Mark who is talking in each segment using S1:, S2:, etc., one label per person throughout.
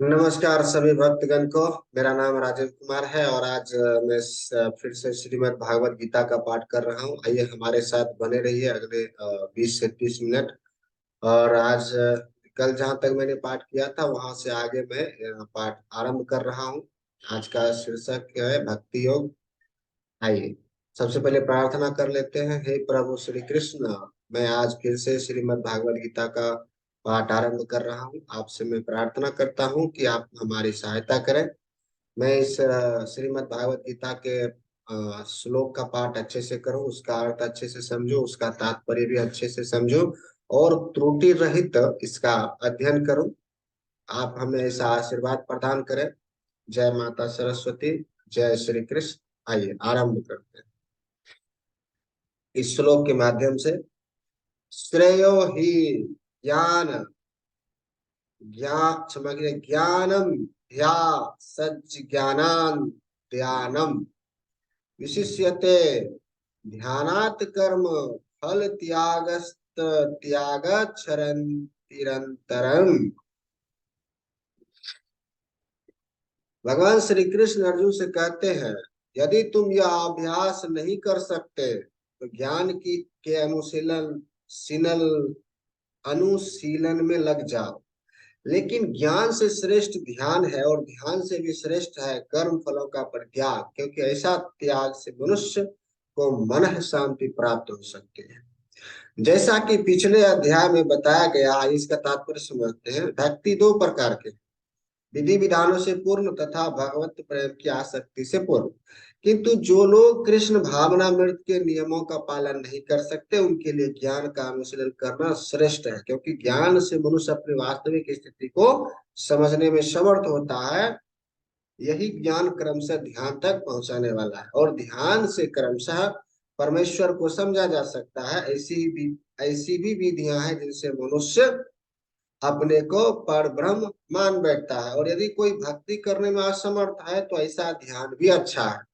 S1: नमस्कार सभी भक्तगण को। मेरा नाम राजेंद्र कुमार है और आज मैं फिर से श्रीमद् भागवत गीता का पाठ कर रहा हूँ। आइए हमारे साथ बने रहिए अगले 20 से 30 मिनट। और आज कल जहाँ तक मैंने पाठ किया था वहां से आगे मैं पाठ आरंभ कर रहा हूँ। आज का शीर्षक है भक्ति योग। आइए सबसे पहले प्रार्थना कर लेते हैं। हे प्रभु श्री कृष्ण, मैं आज फिर से श्रीमद् भागवत गीता का पाठ आरंभ कर रहा हूँ। आपसे मैं प्रार्थना करता हूँ कि आप हमारी सहायता करें। मैं इस श्रीमद् भागवत गीता के श्लोक का पाठ अच्छे से करूं, उसका अर्थ अच्छे से समझूं, उसका तात्पर्य भी अच्छे से समझूं और त्रुटि रहित इसका अध्ययन करूं। आप हमें ऐसा आशीर्वाद प्रदान करें। जय माता सरस्वती, जय श्री कृष्ण। आइए आरंभ करते हैं इस श्लोक के माध्यम से। श्रेयो ही ज्ञान क्षमा कीजिए, ज्ञानम ध्या सज्ञानान ध्यानम विशिष्यते ध्यानात् कर्म फल त्यागच्छरन्तिरन्तरम्। भगवान श्री कृष्ण अर्जुन से कहते हैं, यदि तुम यह अभ्यास नहीं कर सकते तो ज्ञान की के अनुशीलन में लग जाओ। लेकिन ज्ञान से श्रेष्ठ ध्यान है और ध्यान से भी श्रेष्ठ है कर्म फलों का परित्याग, क्योंकि ऐसा त्याग से मनुष्य को मन शांति प्राप्त हो सकती है। जैसा कि पिछले अध्याय में बताया गया, इसका तात्पर्य समझते हैं। भक्ति दो प्रकार के, विधि विधानों से पूर्ण तथा भगवत प्रेम की आसक्ति से पूर्ण। किंतु जो लोग कृष्ण भावनामृत के नियमों का पालन नहीं कर सकते, उनके लिए ज्ञान का अनुशीलन करना श्रेष्ठ है, क्योंकि ज्ञान से मनुष्य अपनी वास्तविक स्थिति को समझने में समर्थ होता है। यही ज्ञान क्रमशः ध्यान तक पहुंचाने वाला है और ध्यान से क्रमशः परमेश्वर को समझा जा सकता है। ऐसी भी विधियां हैं जिनसे मनुष्य अपने को पर ब्रह्म मान बैठता है। और यदि कोई भक्ति करने में असमर्थ है तो ऐसा ध्यान भी अच्छा है।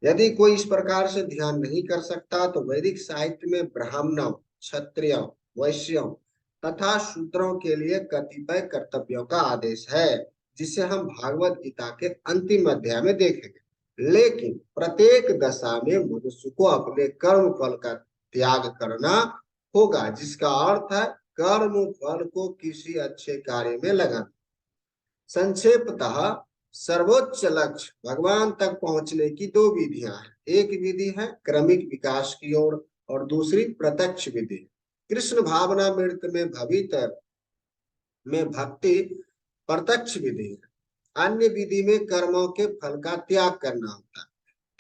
S1: यदि कोई इस प्रकार से ध्यान नहीं कर सकता तो वैदिक साहित्य में ब्राह्मणों, क्षत्रियों, वैश्यों तथा शूद्रों के लिए कतिपय कर्तव्यों का आदेश है, जिसे हम भागवत गीता के अंतिम अध्याय में देखेंगे। लेकिन प्रत्येक दशा में मनुष्य को अपने कर्म फल का त्याग करना होगा, जिसका अर्थ है कर्म फल को किसी अच्छे कार्य में लगाना। संक्षेपतः सर्वोच्च लक्ष्य भगवान तक पहुंचने की दो विधियां हैं। एक विधि है क्रमिक विकास की ओर और दूसरी प्रत्यक्ष विधि। कृष्ण भावनामृत में भक्ति प्रत्यक्ष विधि है। अन्य विधि में कर्मों के फल का त्याग करना होता है।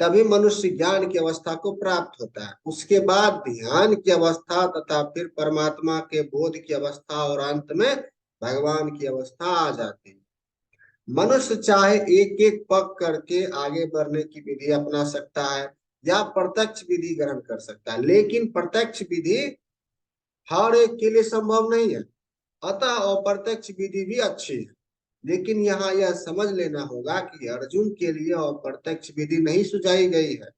S1: तभी मनुष्य ज्ञान की अवस्था को प्राप्त होता है। उसके बाद ध्यान की अवस्था तथा फिर परमात्मा के बोध की अवस्था और अंत में भगवान की अवस्था आ जाती है। मनुष्य चाहे एक एक पग करके आगे बढ़ने की विधि अपना सकता है या प्रत्यक्ष विधि ग्रहण कर सकता है, लेकिन प्रत्यक्ष विधि हर एक के लिए संभव नहीं है। अतः अप्रत्यक्ष विधि भी अच्छी है, लेकिन यहाँ यह समझ लेना होगा कि अर्जुन के लिए अप्रत्यक्ष विधि नहीं सुझाई गई है,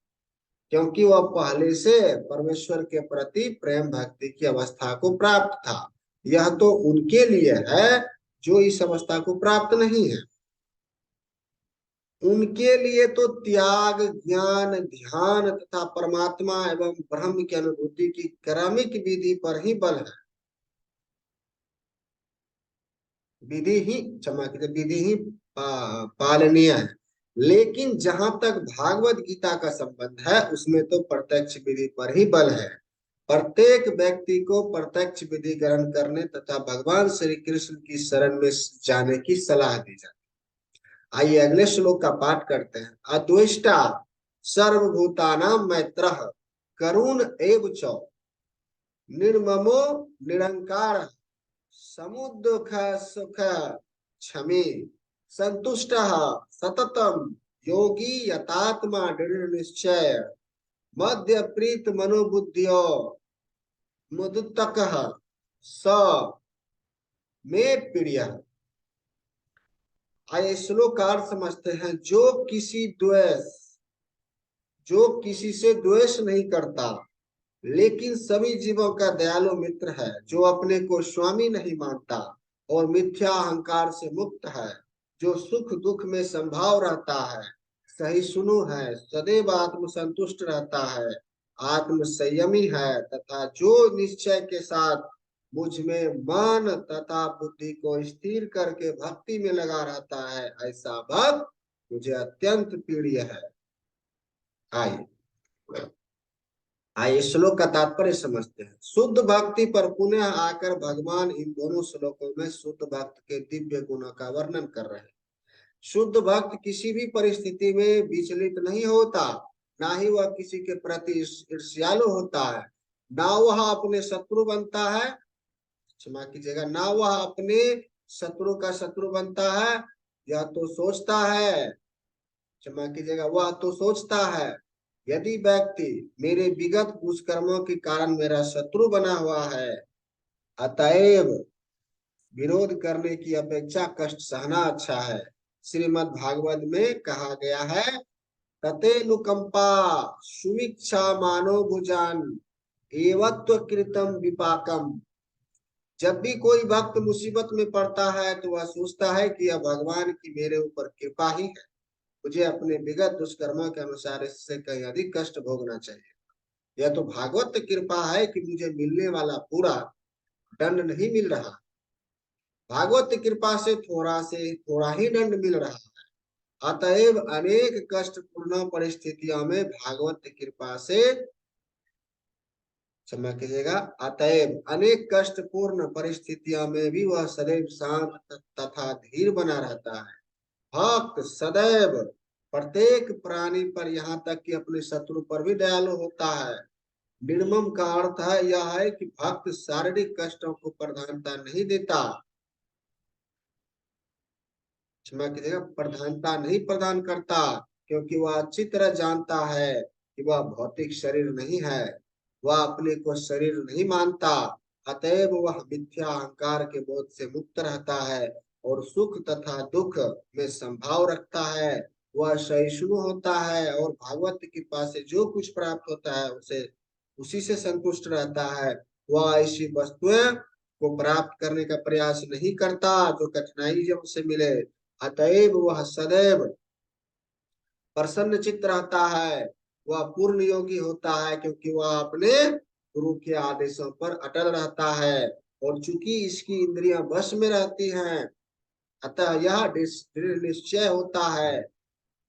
S1: क्योंकि वह पहले से परमेश्वर के प्रति प्रेम भक्ति की अवस्था को प्राप्त था। यह तो उनके लिए है जो इस अवस्था को प्राप्त नहीं है। उनके लिए तो त्याग, ज्ञान, ध्यान तथा परमात्मा एवं ब्रह्म की अनुभूति की क्रमिक विधि पर ही बल है। विधि ही क्षमा कीजिए, विधि ही पालनीय है। लेकिन जहां तक भागवत गीता का संबंध है, उसमें तो प्रत्यक्ष विधि पर ही बल है। प्रत्येक व्यक्ति को प्रत्यक्ष विधि ग्रहण करने तथा भगवान श्री कृष्ण की शरण में जाने की सलाह दी जाती है। आइए अगले श्लोक का पाठ करते हैं। अद्वेष्टा सर्वभूतानां मैत्रः करुण एव च निर्ममो निरंकार समुद्दुःख सुख क्षमे संतुष्टः सततम योगी यतात्मा दृढ़ निश्चय मध्य प्रीत मनोबुद्धियो मुदुतकः स मे प्रिय। आइए श्लोक का अर्थ समझते हैं। जो किसी से द्वेष नहीं करता, लेकिन सभी जीवों का दयालु मित्र है, जो अपने को स्वामी नहीं मानता और मिथ्या अहंकार से मुक्त है, जो सुख दुख में संभाव रहता है, सहिष्णु है, सदैव आत्म संतुष्ट रहता है, आत्म संयमी है, तथा जो निश्चय के साथ मुझ में मन तथा बुद्धि को स्थिर करके भक्ति में लगा रहता है, ऐसा भक्त मुझे अत्यंत प्रिय है। आइए आइए श्लोक का तात्पर्य समझते हैं। शुद्ध भक्ति पर पुनः आकर भगवान इन दोनों श्लोकों में शुद्ध भक्त के दिव्य गुणों का वर्णन कर रहे हैं। शुद्ध भक्त किसी भी परिस्थिति में विचलित नहीं होता, ना ही वह किसी के प्रति ईर्ष्यालु होता है, ना वह अपने शत्रु बनता है, क्षमा कीजिएगा, ना वह अपने शत्रु का शत्रु बनता है। यह तो सोचता है, क्षमा कीजिएगा, वह तो सोचता है यदि व्यक्ति मेरे विगत दुष्कर्मों के कारण मेरा शत्रु बना हुआ है, अतएव विरोध करने की अपेक्षा कष्ट सहना अच्छा है। श्रीमद् भागवत में कहा गया है, ततेनुकंपा सुमिक्षा मानो भुजान एवत्व कृतम विपाकम। जब भी कोई भक्त मुसीबत में पड़ता है तो वह सोचता है कि यह भगवान की मेरे ऊपर कृपा ही है, मुझे अपने विगत दुष्कर्मों के अनुसार इससे कहीं अधिक कष्ट भोगना चाहिए। यह तो भागवत कृपा है कि मुझे मिलने वाला पूरा दंड नहीं मिल रहा, भागवत कृपा से थोड़ा ही दंड मिल रहा है। अतएव अनेक कष्टपूर्ण परिस्थितियों में भागवत कृपा से, क्षमा कीजिएगा, अतएव अनेक कष्टपूर्ण परिस्थितियों में भी वह सदैव शांत तथा धीर बना रहता है। भक्त सदैव प्रत्येक प्राणी पर, यहाँ तक कि अपने शत्रु पर भी दयालु होता है। निर्मम का अर्थ है यह है कि भक्त शारीरिक कष्टों को प्रधानता नहीं देता, क्षमा कीजिएगा, प्रधानता नहीं प्रदान करता, क्योंकि वह अच्छी तरह जानता है कि वह भौतिक शरीर नहीं है, वह अपने को शरीर नहीं मानता। अतएव वह मिथ्या अहंकार के बोध से मुक्त रहता है और सुख तथा दुख में संभाव रखता है। वह सहिष्णु होता है और भागवत की कृपा से जो कुछ प्राप्त होता है उसे उसी से संतुष्ट रहता है। वह ऐसी वस्तुएं को प्राप्त करने का प्रयास नहीं करता जो कठिनाई जब उसे मिले। अतएव वह सदैव प्रसन्न चित्त रहता है, वह पूर्ण योगी होता है, क्योंकि वह अपने गुरु के आदेशों पर अटल रहता है। और चूंकि इसकी इंद्रियां वश में रहती हैं, अतः यह दृढ़ निश्चय होता है,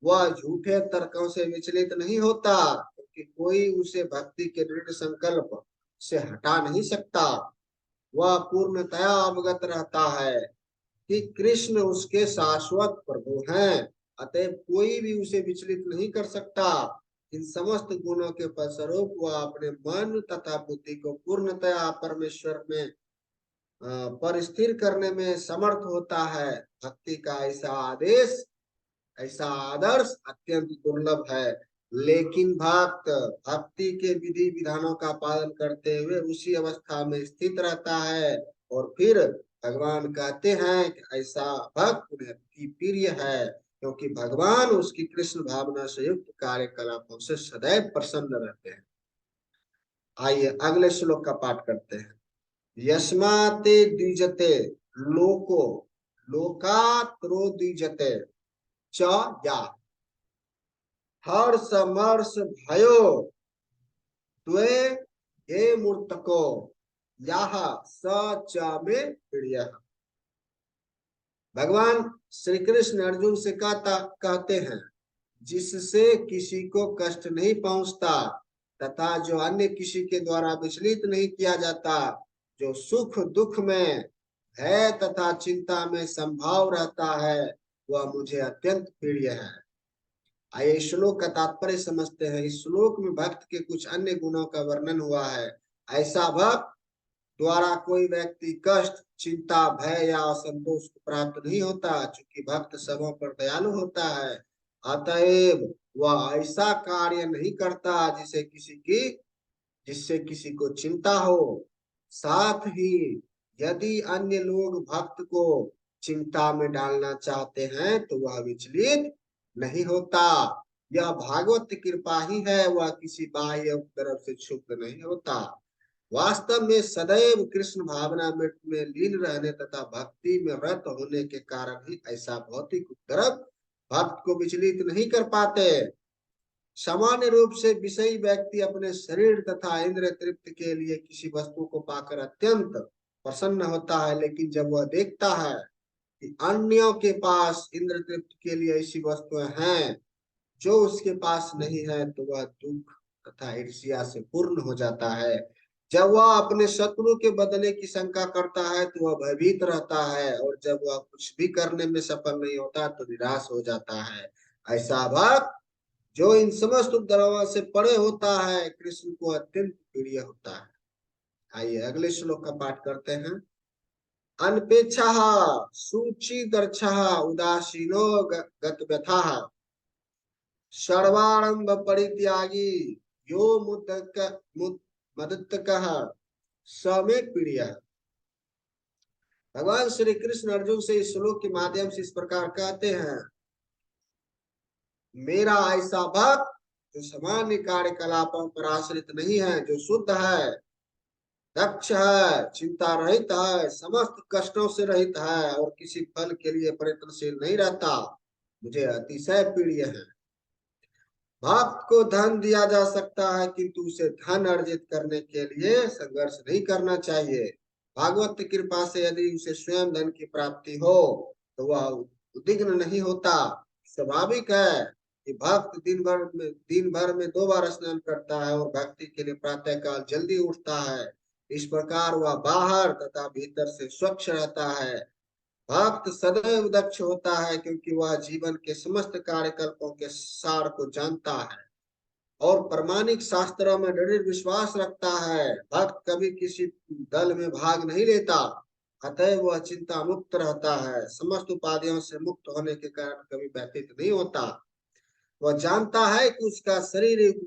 S1: वह झूठे तर्कों से विचलित नहीं होता, क्योंकि कोई उसे भक्ति के दृढ़ संकल्प से हटा नहीं सकता। वह पूर्णतया अवगत रहता है कि कृष्ण उसके शाश्वत प्रभु हैं, अतएव कोई भी उसे विचलित नहीं कर सकता। इन समस्त गुणों के फलस्वरूप वह अपने मन तथा बुद्धि को पूर्णतया परमेश्वर में पर स्थिर करने में समर्थ होता है। भक्ति का ऐसा आदर्श अत्यंत दुर्लभ है, लेकिन भक्त भक्ति के विधि विधानों का पालन करते हुए उसी अवस्था में स्थित रहता है। और फिर भगवान कहते हैं कि ऐसा भक्त उन्हें प्रिय है, क्योंकि भगवान उसकी कृष्ण भावना से युक्त कार्यकलापों से सदैव प्रसन्न रहते हैं। आइए अगले श्लोक का पाठ करते हैं। यस्माते द्विजते लोको लोकात्रो द्विजते च या हर्ष मर्ष भयो द्वे हे मूर्तको याह स च में प्रिय। भगवान श्री कृष्ण अर्जुन से कहते हैं, जिससे किसी को कष्ट नहीं पहुंचता तथा जो अन्य किसी के द्वारा विचलित नहीं किया जाता, जो सुख दुख में भय तथा चिंता में संभाव रहता है, वह मुझे अत्यंत प्रिय है। आइए श्लोक का तात्पर्य समझते हैं। इस श्लोक में भक्त के कुछ अन्य गुणों का वर्णन हुआ है। ऐसा भक्त द्वारा कोई व्यक्ति कष्ट चिंता भय या असंतोष को प्राप्त नहीं होता, चूंकि भक्त सबों पर दयालु होता है। अतएव वह ऐसा कार्य नहीं करता जिससे किसी को चिंता हो। साथ ही यदि अन्य लोग भक्त को चिंता में डालना चाहते हैं तो वह विचलित नहीं होता। यह भागवत कृपा ही है, वह किसी बाह्य तरफ से क्षुब्ध नहीं होता। वास्तव में सदैव कृष्ण भावना में लीन रहने तथा भक्ति में रत होने के कारण ही ऐसा भौतिक उपद्रव भक्त को विचलित नहीं कर पाते। सामान्य रूप से विषयी व्यक्ति अपने शरीर तथा इंद्रिय तृप्ति के लिए किसी वस्तु को पाकर अत्यंत प्रसन्न होता है, लेकिन जब वह देखता है कि अन्यों के पास इंद्र तृप्ति के लिए ऐसी वस्तुएं हैं जो उसके पास नहीं है, तो वह दुख तथा ईर्ष्या से पूर्ण हो जाता है। जब वह अपने शत्रु के बदले की शंका करता है तो वह भयभीत रहता है, और जब वह कुछ भी करने में सफल नहीं होता तो निराश हो जाता है। ऐसा भक्त जो इन समस्त उपद्रवों से परे होता है, कृष्ण को अत्यंत प्रिय होता है। आइए अगले श्लोक का पाठ करते हैं। अनपेक्षः शुचिदर्शः उदासीनो गतव्यथः सर्वारंभ परित्यागी यो मदत्तकः स मे प्रियः। भगवान श्री कृष्ण अर्जुन से इस श्लोक के माध्यम से इस प्रकार कहते हैं, मेरा ऐसा भक्त जो सामान्य कार्यकलापों पर आश्रित नहीं है, जो शुद्ध है, दक्ष है, चिंता रहित है, समस्त कष्टों से रहित है और किसी फल के लिए प्रयत्नशील नहीं रहता, मुझे अतिशय प्रिय है। भक्त को धन दिया जा सकता है, किंतु उसे धन अर्जित करने के लिए संघर्ष नहीं करना चाहिए। भागवत की कृपा से यदि उसे स्वयं धन की प्राप्ति हो तो वह उद्विग्न नहीं होता। स्वाभाविक है कि भक्त दिन भर में 2 बार स्नान करता है और भक्ति के लिए प्रातः काल जल्दी उठता है। इस प्रकार वह बाहर तथा भीतर से स्वच्छ रहता है। भक्त सदैव दक्ष होता है क्योंकि वह जीवन के समस्त कार्यकल्पों के सार को जानता है और प्रामाणिक शास्त्रों में दृढ़ विश्वास रखता है। भक्त कभी किसी दल में भाग नहीं लेता, अतः वह चिंता मुक्त रहता है। समस्त उपाधियों से मुक्त होने के कारण कभी व्यतीत नहीं होता। वह जानता है कि उसका शरीर एक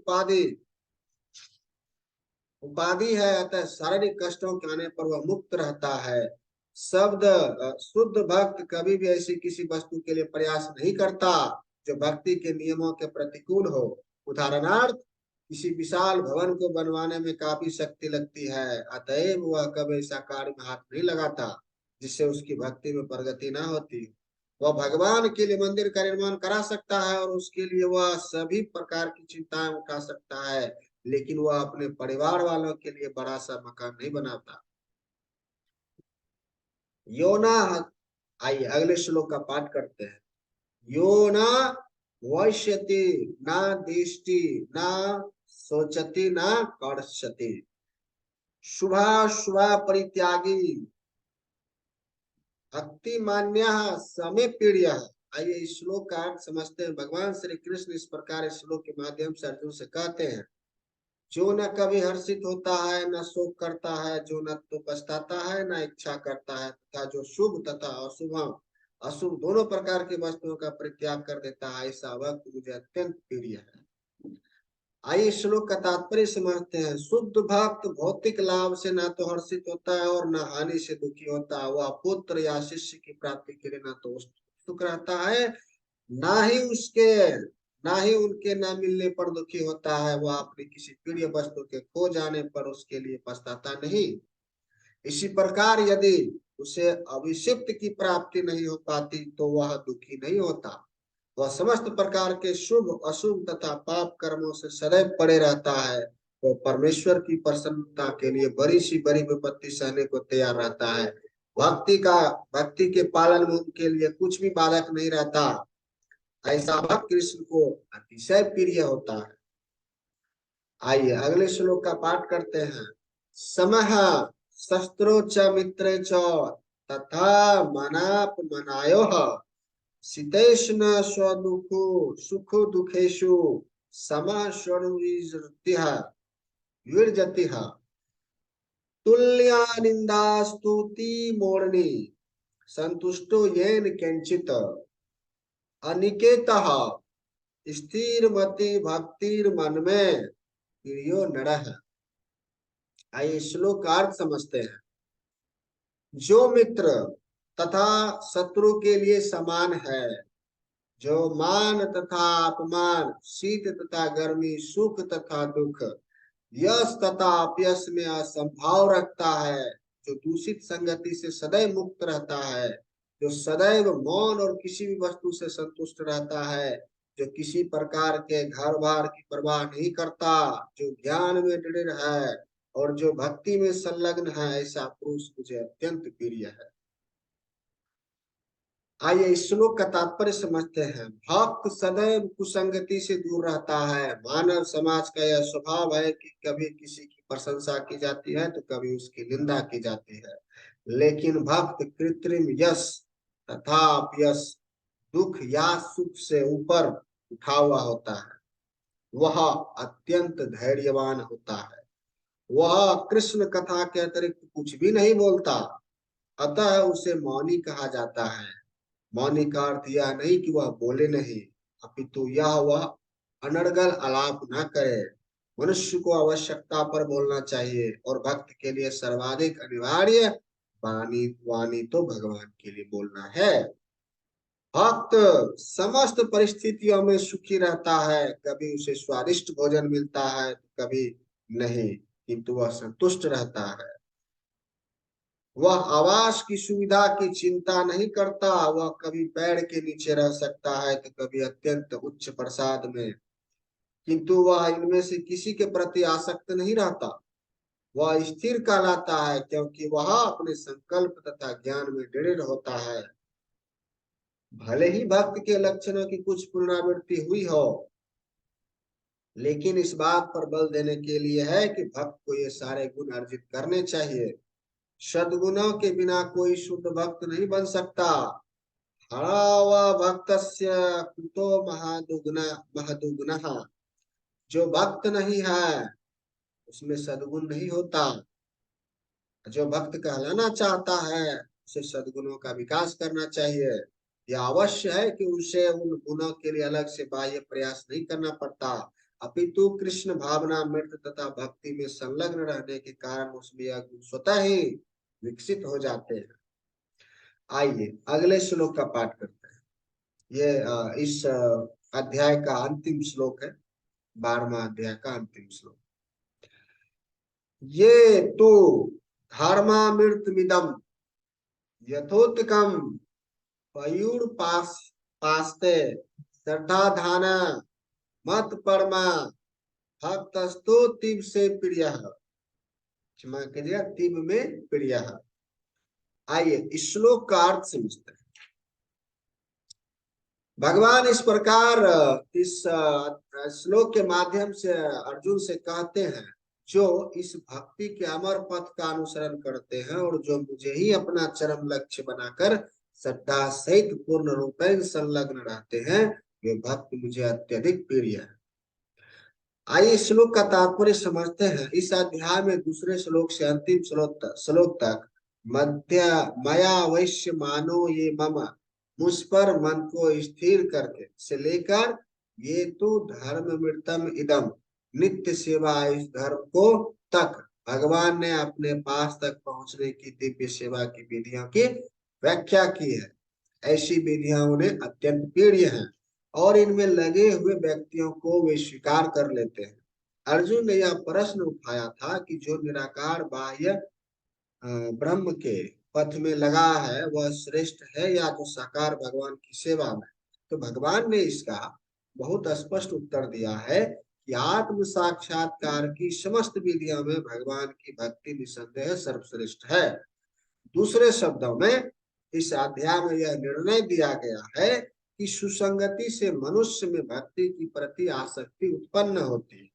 S1: उपाधि है, अतः शारीरिक कष्टों के आने पर वह मुक्त रहता है। शुद्ध भक्त कभी भी ऐसी किसी वस्तु के लिए प्रयास नहीं करता जो भक्ति के नियमों के प्रतिकूल हो। उदाहरणार्थ, किसी विशाल भवन को बनवाने में काफी शक्ति लगती है, अतएव वह कभी ऐसा कार्य में हाथ नहीं लगाता जिससे उसकी भक्ति में प्रगति न होती। वह भगवान के लिए मंदिर का निर्माण करा सकता है और उसके लिए वह सभी प्रकार की चिंताएं उठा सकता है, लेकिन वह अपने परिवार वालों के लिए बड़ा सा मकान नहीं बनाता। योना, आइए अगले श्लोक का पाठ करते हैं। योना वैश्यति न दिष्टि न सोचति न कर्षति शुभा परित्यागी भक्ति मान्य समे प्रिय। आइए इस श्लोक का अर्थ समझते हैं। भगवान श्री कृष्ण इस प्रकार इस श्लोक के माध्यम से अर्जुन से कहते हैं, जो न कभी हर्षित होता है न शोक करता है, जो न तो पछताता है न इच्छा करता है, तथा जो शुभ तथा अशुभ दोनों प्रकार की वस्तुओं का परित्याग कर देता है, ऐसा भक्त मुझे अत्यंत प्रिय है। आइए श्लोक का तात्पर्य समझते हैं। शुद्ध भक्त भौतिक लाभ से न तो हर्षित होता है और न हानि से दुखी होता है। वह पुत्र या शिष्य की प्राप्ति के लिए न तो उत्सुक रहता है, ना ही उनके न मिलने पर दुखी होता है। वह अपनी किसी प्रिय वस्तु के खो जाने पर उसके लिए पछताता नहीं। इसी प्रकार यदि उसे अभिषिक्त की प्राप्ति नहीं हो पाती तो वह दुखी नहीं होता। वह समस्त प्रकार के शुभ अशुभ तथा पाप कर्मों से सदैव पड़े रहता है। वो परमेश्वर की प्रसन्नता के लिए बड़ी सी बड़ी विपत्ति सहने को तैयार रहता है। भक्ति के पालन में उनके लिए कुछ भी बाधक नहीं रहता। ऐसा भक्त कृष्ण को अतिशय प्रिय होता है। आइए अगले श्लोक का पाठ करते हैं। समः शस्त्रो च मित्रे च तथा मनापमनायोः शीतोष्ण स्वदुःखो सुखो दुःखेषु समः स्वनुविरतिः विरजतिः तुल्या निंदा स्तुति मोरणी संतुष्टो येन किंचित अनिकेतः स्थिर मति भक्तिर मन में प्रियो नरः। आइए श्लोक का अर्थ समझते हैं। जो मित्र तथा शत्रु के लिए समान है, जो मान तथा अपमान, शीत तथा गर्मी, सुख तथा दुख, यश तथा अपयश में असंभाव रखता है, जो दूषित संगति से सदैव मुक्त रहता है, जो सदैव मौन और किसी भी वस्तु से संतुष्ट रहता है, जो किसी प्रकार के घर बार की परवाह नहीं करता, जो ज्ञान में दृढ़ है और जो भक्ति में संलग्न है, ऐसा पुरुष मुझे अत्यंत प्रिय है। आइए इस श्लोक का तात्पर्य समझते हैं। भक्त सदैव कुसंगति से दूर रहता है। मानव समाज का यह स्वभाव है कि कभी किसी की प्रशंसा की जाती है तो कभी उसकी निंदा की जाती है, लेकिन भक्त कृत्रिम यश तथा अपयश, दुख या सुख से ऊपर उठा हुआ होता है। वह अत्यंत धैर्यवान होता है। वह कृष्ण कथा के अतिरिक्त कुछ भी नहीं बोलता, अतः उसे मौनी कहा जाता है। मौनी का अर्थ यह नहीं कि वह बोले नहीं, अपितु यह वह अनर्गल आलाप न करे। मनुष्य को आवश्यकता पर बोलना चाहिए और भक्त के लिए सर्वाधिक अनिवार्य वाणी वाणी तो भगवान के लिए बोलना है। भक्त समस्त परिस्थितियों में सुखी रहता है। कभी उसे स्वादिष्ट भोजन मिलता है तो कभी नहीं, किंतु वह संतुष्ट रहता है। वह आवास की सुविधा की चिंता नहीं करता। वह कभी पेड़ के नीचे रह सकता है तो कभी अत्यंत उच्च प्रसाद में, किंतु वह इनमें से किसी के प्रति आसक्त नहीं रहता। वह स्थिर कहलाता है क्योंकि वह अपने संकल्प तथा ज्ञान में दृढ़ होता है। भले ही भक्त के लक्षणों की कुछ पुनरावृत्ति हुई हो, लेकिन इस बात पर बल देने के लिए है कि भक्त को ये सारे गुण अर्जित करने चाहिए। सद्गुणों के बिना कोई शुद्ध भक्त नहीं बन सकता। हरा भक्तस्य कुतो महदुग्नः। जो भक्त नहीं है उसमें सद्गुण नहीं होता। जो भक्त कहलाना चाहता है उसे सद्गुणों का विकास करना चाहिए। यह अवश्य है कि उसे उन गुणों के लिए अलग से बाह्य प्रयास नहीं करना पड़ता, अपितु कृष्ण भावना मृत तथा भक्ति में संलग्न रहने के कारण उसमें यह गुण स्वतः ही विकसित हो जाते हैं। आइए अगले श्लोक का पाठ करते हैं। ये इस अध्याय का अंतिम श्लोक है, 12वां अध्याय का अंतिम श्लोक। ये तो धर्मामृतमिदं यथोत्कम पयुर पास्ते श्रद्धाधान मत परमा भक्तस्तो तिब से प्रिय। क्षमा कीजिएगा, तिब में प्रिय। आइए इस श्लोक का अर्थ समझते हैं। भगवान इस प्रकार इस श्लोक के माध्यम से अर्जुन से कहते हैं, जो इस भक्ति के अमर पथ का अनुसरण करते हैं और जो मुझे ही अपना चरम लक्ष्य बनाकर श्रद्धा सहित पूर्ण रूपेण संलग्न रहते हैं, वे भक्त मुझे अत्यधिक प्रिय है। आइए श्लोक का तात्पर्य समझते हैं। इस अध्याय में दूसरे श्लोक से अंतिम श्लोक तक मध्य मया वैश्य मानो ये मम, मुझ पर मन को स्थिर करके से लेकर ये तो धर्म मृतम इदम, नित्य सेवा इस धर्म को तक भगवान ने अपने पास तक पहुंचने की दिव्य सेवा की विधियों की व्याख्या की है। ऐसी विधियां उन्हें अत्यंत प्रिय हैं और इनमें लगे हुए व्यक्तियों को वे स्वीकार कर लेते हैं। अर्जुन ने यह प्रश्न उठाया था कि जो निराकार बाह्य ब्रह्म के पथ में लगा है वह श्रेष्ठ है या जो साकार भगवान की सेवा में। तो भगवान ने इसका बहुत स्पष्ट उत्तर दिया है कि आत्म साक्षात्कार की समस्त विधियों में भगवान की भक्ति निसंदेह सर्वश्रेष्ठ है। दूसरे शब्दों में इस अध्याय में यह निर्णय दिया गया है कि सुसंगति से मनुष्य में भक्ति की प्रति आसक्ति उत्पन्न होती है,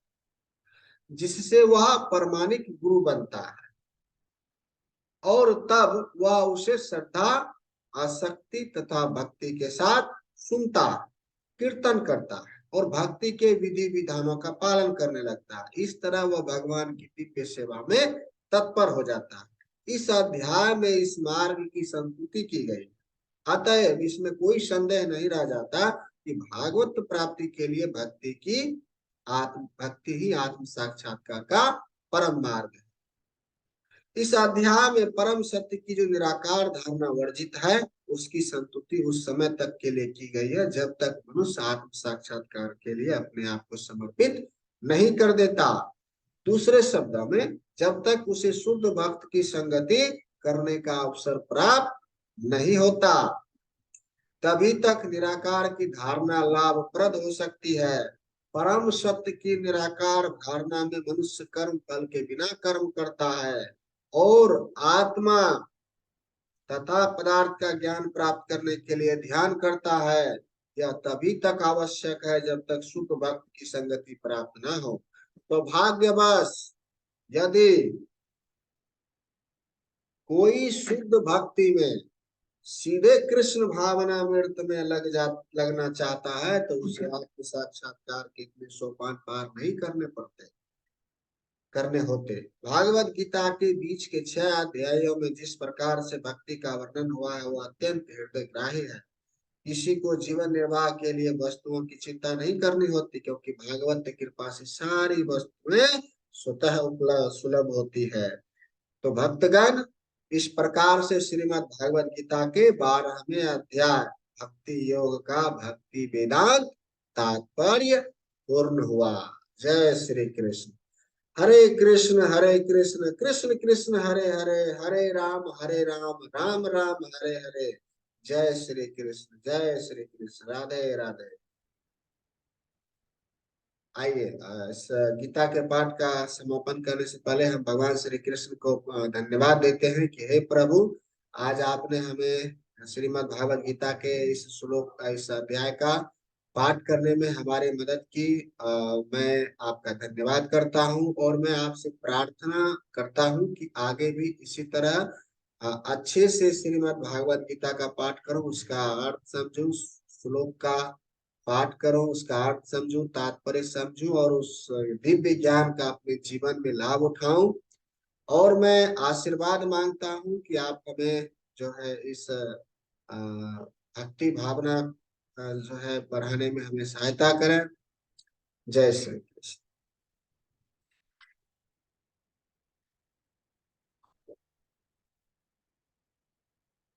S1: जिससे वह परमाणिक गुरु बनता है और तब वह उसे श्रद्धा, आसक्ति तथा भक्ति के साथ सुनता, कीर्तन करता है और भक्ति के विधि विधानों का पालन करने लगता है। इस तरह वह भगवान की दिव्य सेवा में तत्पर हो जाता है। इस अध्याय में इस मार्ग की संस्तुति की गई, अतएव इसमें कोई संदेह नहीं रह जाता कि भागवत प्राप्ति के लिए भक्ति ही आत्म साक्षात्कार का परम मार्ग है। इस अध्याय में परम सत्य की जो निराकार धारणा वर्जित है, उसकी संतुति उस समय तक के लिए की गई है जब तक मनुष्य आत्म साक्षात्कार के लिए अपने आप को समर्पित नहीं कर देता। दूसरे शब्दों में, जब तक उसे शुद्ध भक्त की संगति करने का अवसर प्राप्त नहीं होता, तभी तक निराकार की धारणा लाभप्रद हो सकती है। परम सत्य की निराकार धारणा में मनुष्य कर्म फल के बिना कर्म करता है और आत्मा तथा पदार्थ का ज्ञान प्राप्त करने के लिए ध्यान करता है। यह तभी तक आवश्यक है जब तक शुद्ध भक्त की संगति प्राप्त न हो। तो भाग्यवश यदि कोई शुद्ध भक्ति में सीधे कृष्ण भावना मृत में लगना चाहता है, तो उसे आत्म साक्षात्कार के इतने सोपान पार नहीं करने होते। भागवत गीता के बीच के 6 अध्यायों में जिस प्रकार से भक्ति का वर्णन हुआ है वह अत्यंत हृदयग्राही है। किसी को जीवन निर्वाह के लिए वस्तुओं की चिंता नहीं करनी होती, क्योंकि भागवत की कृपा से सारी वस्तुएं स्वतः उपलब्ध सुलभ होती है। तो भक्तगण, इस प्रकार से श्रीमद् भागवत गीता के 12वें अध्याय भक्ति योग का भक्ति वेदांत तात्पर्य पूर्ण हुआ। जय श्री कृष्ण। हरे कृष्ण कृष्ण कृष्ण हरे हरे, हरे राम राम राम हरे हरे। जय श्री कृष्ण, जय श्री कृष्ण। राधे राधे। आइए, इस गीता के पाठ का समापन करने से पहले हम भगवान श्री कृष्ण को धन्यवाद देते हैं कि हे प्रभु, आज आपने हमें श्रीमद् भागवत गीता के इस श्लोक इस अध्याय का पाठ करने में हमारी मदद की। मैं आपका धन्यवाद करता हूं और मैं आपसे प्रार्थना करता हूं कि आगे भी इसी तरह अच्छे से श्रीमद् भागवत गीता का पाठ करूं, उसका अर्थ समझूं, श्लोक का पाठ करूं, उसका अर्थ समझूं, तात्पर्य समझूं और उस दिव्य ज्ञान का अपने जीवन में लाभ उठाऊं। और मैं आशीर्वाद मांगता हूं कि आप हमें जो है इस भक्ति भावना जो है बढ़ाने में हमें सहायता करें। जय श्री